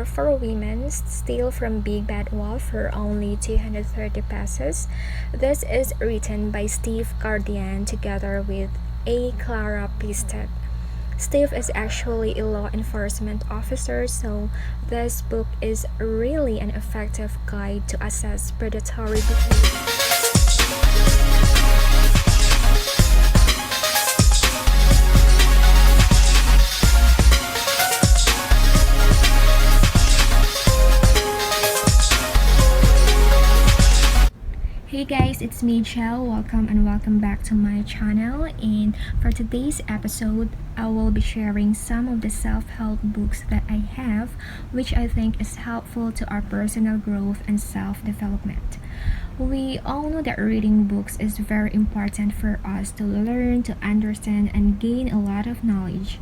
Power for Women, still from Big Bad Wolf for only 230 pesos. This is written by Steve Guardian together with A. Clara Pistet. Steve is actually a law enforcement officer, so this book is really an effective guide to assess predatory behavior. Hey guys, it's me Chell. Welcome back to my channel, and for today's episode I will be sharing some of the self-help books that I have, which I think is helpful to our personal growth and self-development. We all know that reading books is very important for us to learn, to understand, and gain a lot of knowledge.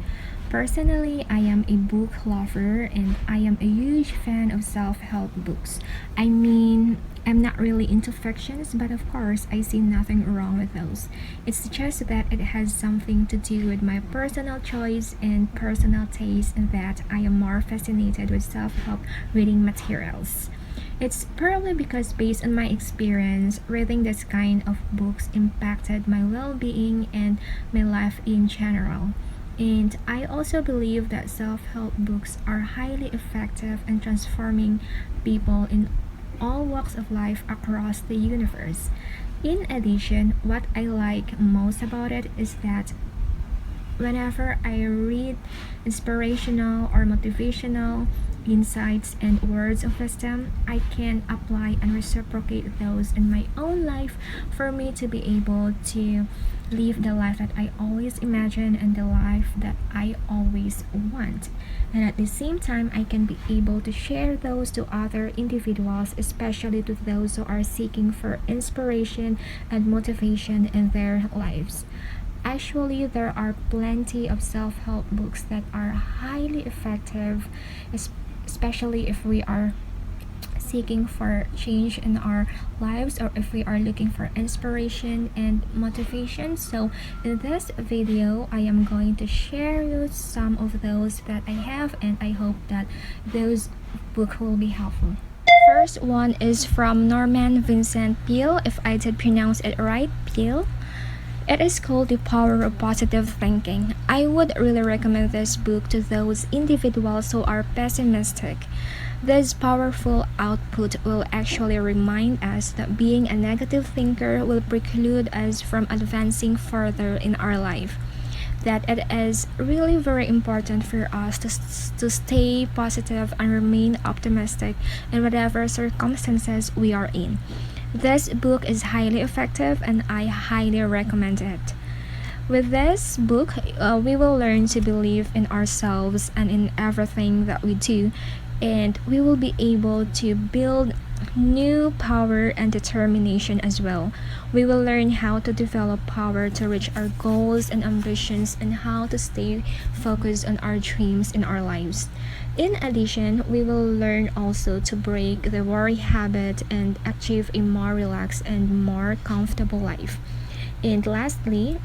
Personally, I am a book lover and I am a huge fan of self-help books. I'm not really into fictions, but of course, I see nothing wrong with those. It's just that it has something to do with my personal choice and personal taste, and that I am more fascinated with self-help reading materials. It's probably because, based on my experience, reading this kind of books impacted my well-being and my life in general. And I also believe that self-help books are highly effective in transforming people in all walks of life across the universe. In addition, what I like most about it is that whenever I read inspirational or motivational insights and words of wisdom, I can apply and reciprocate those in my own life for me to be able to live the life that I always imagine and the life that I always want. And at the same time, I can be able to share those to other individuals, especially to those who are seeking for inspiration and motivation in their lives. Actually, there are plenty of self-help books that are highly effective, especially if we are seeking for change in our lives or if we are looking for inspiration and motivation. So in this video, I am going to share you some of those that I have, and I hope that those books will be helpful. First one is from Norman Vincent Peale, if I did pronounce it right, Peale. It is called The Power of Positive Thinking. I would really recommend this book to those individuals who are pessimistic. This powerful output will actually remind us that being a negative thinker will preclude us from advancing further in our life. That it is really very important for us to stay positive and remain optimistic in whatever circumstances we are in. This book is highly effective and I highly recommend it. With this book, we will learn to believe in ourselves and in everything that we do, and we will be able to build new power and determination as well. We will learn how to develop power to reach our goals and ambitions, and how to stay focused on our dreams in our lives. In addition, we will learn also to break the worry habit and achieve a more relaxed and more comfortable life. And lastly,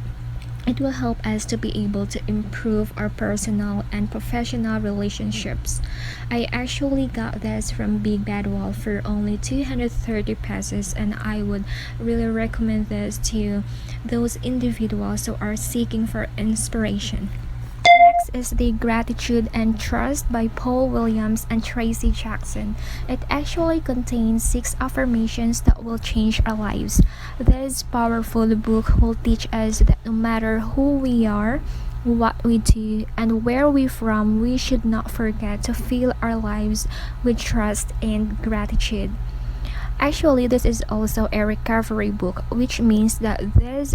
it will help us to be able to improve our personal and professional relationships. I actually got this from Big Bad Wolf for only 230 pesos, and I would really recommend this to those individuals who are seeking for inspiration. Next is The Gratitude and Trust by Paul Williams and Tracy Jackson. It actually contains 6 affirmations that will change our lives. This powerful book will teach us that no matter who we are, what we do, and where we're from, we should not forget to fill our lives with trust and gratitude. Actually, this is also a recovery book, which means that this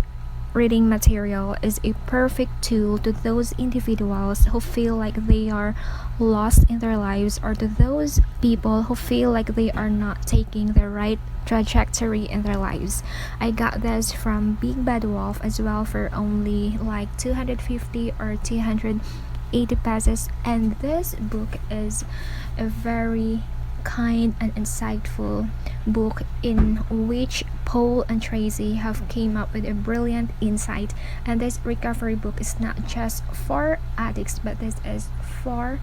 reading material is a perfect tool to those individuals who feel like they are lost in their lives, or to those people who feel like they are not taking the right trajectory in their lives. I got this from Big Bad Wolf as well for only like 250 or 280 pesos, and this book is a very kind and insightful book in which Paul and Tracy have came up with a brilliant insight. And this recovery book is not just for addicts, but this is for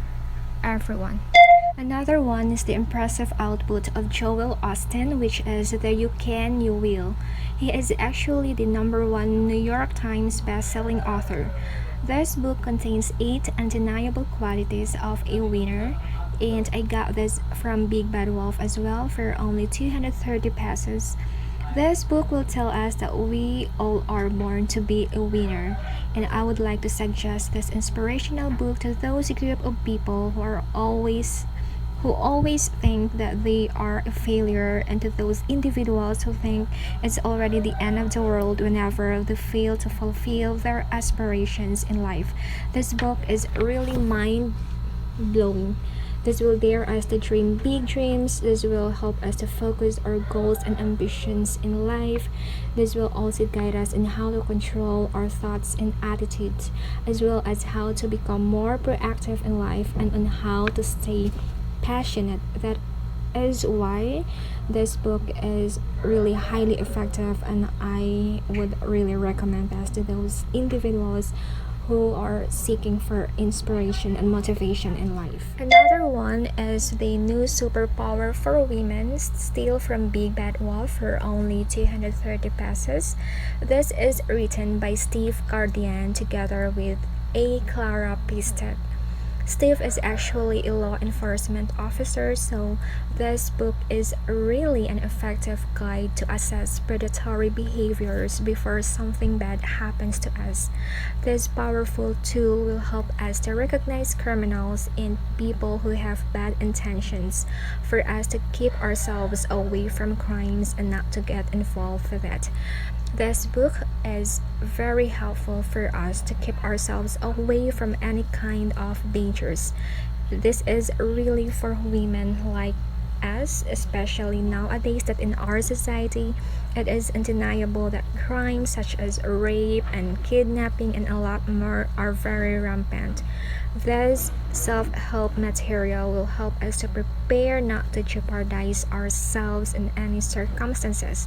everyone. Another one is the impressive output of Joel Austin, which is The You Can, You Will. He is actually the #1 New York Times best-selling author. This book contains 8 undeniable qualities of a winner, and I got this from Big Bad Wolf as well for only 230 pesos. This book will tell us that we all are born to be a winner, and I would like to suggest this inspirational book to those group of people who always think that they are a failure, and to those individuals who think it's already the end of the world whenever they fail to fulfill their aspirations in life. This book is really mind blowing. This will dare us to dream big dreams. This will help us to focus our goals and ambitions in life. This will also guide us in how to control our thoughts and attitudes, as well as how to become more proactive in life and on how to stay passionate. That is why this book is really highly effective, and I would really recommend this to those individuals who are seeking for inspiration and motivation in life. Another one is the new Superpower for Women, still from Big Bad Wolf for only 230 pesos. This is written by Steve Guardian together with A. Clara Pistek. Steve is actually a law enforcement officer, so this book is really an effective guide to assess predatory behaviors before something bad happens to us. This powerful tool will help us to recognize criminals and people who have bad intentions, for us to keep ourselves away from crimes and not to get involved with it. This book is very helpful for us to keep ourselves away from any kind of dangers. This is really for women like us, especially nowadays that in our society it is undeniable that crimes such as rape and kidnapping and a lot more are very rampant. This self-help material will help us to prepare not to jeopardize ourselves in any circumstances.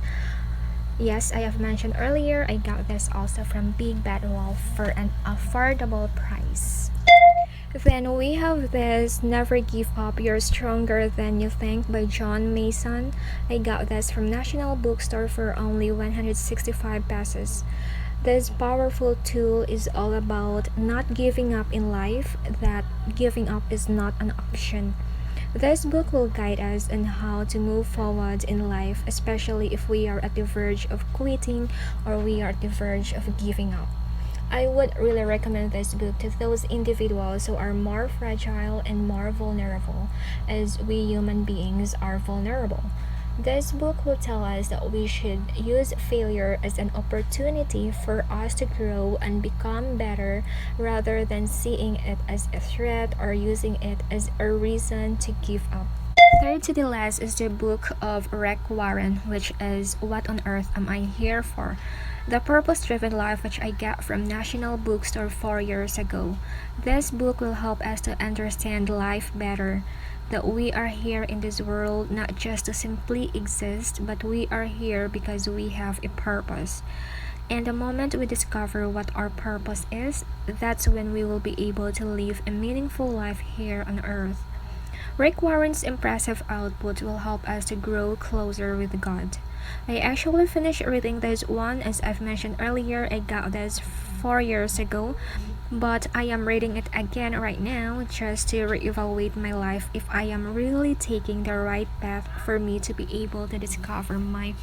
Yes, I have mentioned earlier, I got this also from Big Bad Wolf for an affordable price. Then we have this Never Give Up, You're Stronger Than You Think by John Mason. I got this from National Bookstore for only 165 pesos. This powerful tool is all about not giving up in life, that giving up is not an option. This book will guide us on how to move forward in life, especially if we are at the verge of quitting or we are at the verge of giving up. I would really recommend this book to those individuals who are more fragile and more vulnerable, as we human beings are vulnerable. This book will tell us that we should use failure as an opportunity for us to grow and become better rather than seeing it as a threat or using it as a reason to give up. Third to the last is the book of Rick Warren, which is What on Earth Am I Here For? The Purpose-Driven Life, which I got from National Bookstore 4 years ago. This book will help us to understand life better, that we are here in this world not just to simply exist, but we are here because we have a purpose. And the moment we discover what our purpose is, that's when we will be able to live a meaningful life here on earth. Rick Warren's impressive output will help us to grow closer with God. I actually finished reading this one. As I've mentioned earlier, I got this 4 years ago, but I am reading it again right now just to reevaluate my life if I am really taking the right path for me to be able to discover my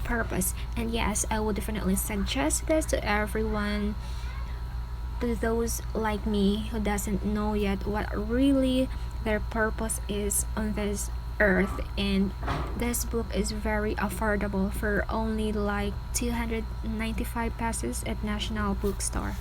purpose. And yes, I would definitely suggest this to everyone, to those like me who doesn't know yet what really their purpose is on this earth. And this book is very affordable for only like 295 pesos at National Bookstore.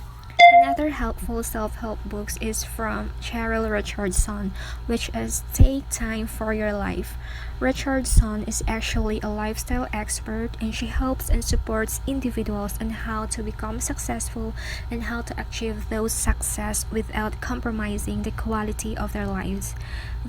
Another helpful self-help book is from Cheryl Richardson, which is Take Time for Your Life. Richardson is actually a lifestyle expert, and she helps and supports individuals on how to become successful and how to achieve those success without compromising the quality of their lives.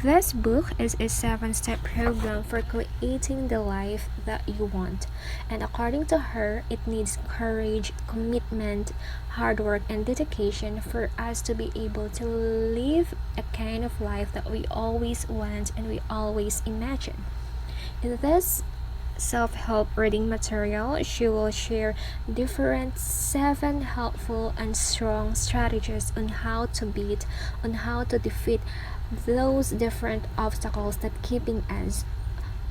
This book is a 7-step program for creating the life that you want. And according to her, it needs courage, commitment, hard work, and dedication for us to be able to live a kind of life that we always want and we always imagine. In this self-help reading material, she will share different 7 helpful and strong strategies on how to defeat those different obstacles that keeping us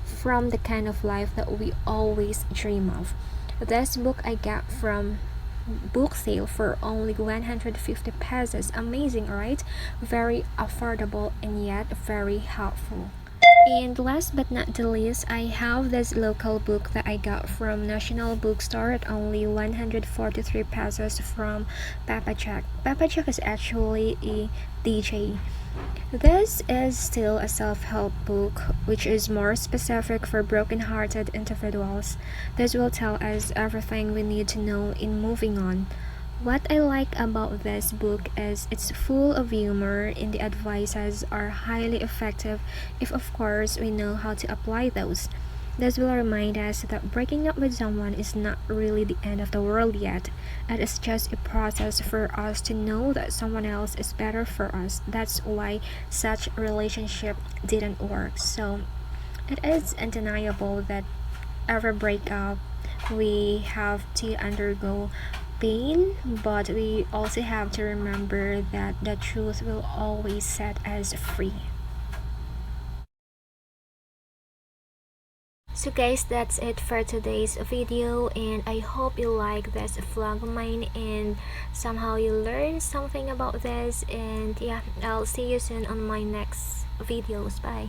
from the kind of life that we always dream of. This book I got from book sale for only 150 pesos. Amazing, right? Very affordable and yet very helpful. And last but not the least, I have this local book that I got from National Bookstore at only 143 pesos from YTac. YTac is actually a DJ. This is still a self-help book, which is more specific for broken-hearted individuals. This will tell us everything we need to know in moving on. What I like about this book is it's full of humor and the advices are highly effective if of course we know how to apply those. This will remind us that breaking up with someone is not really the end of the world yet. It is just a process for us to know that someone else is better for us. That's why such relationship didn't work. So it is undeniable that every breakup we have to undergo pain, but we also have to remember that the truth will always set us free. So guys, that's it for today's video, and I hope you like this vlog of mine and somehow you learn something about this. And yeah, I'll see you soon on my next videos. Bye.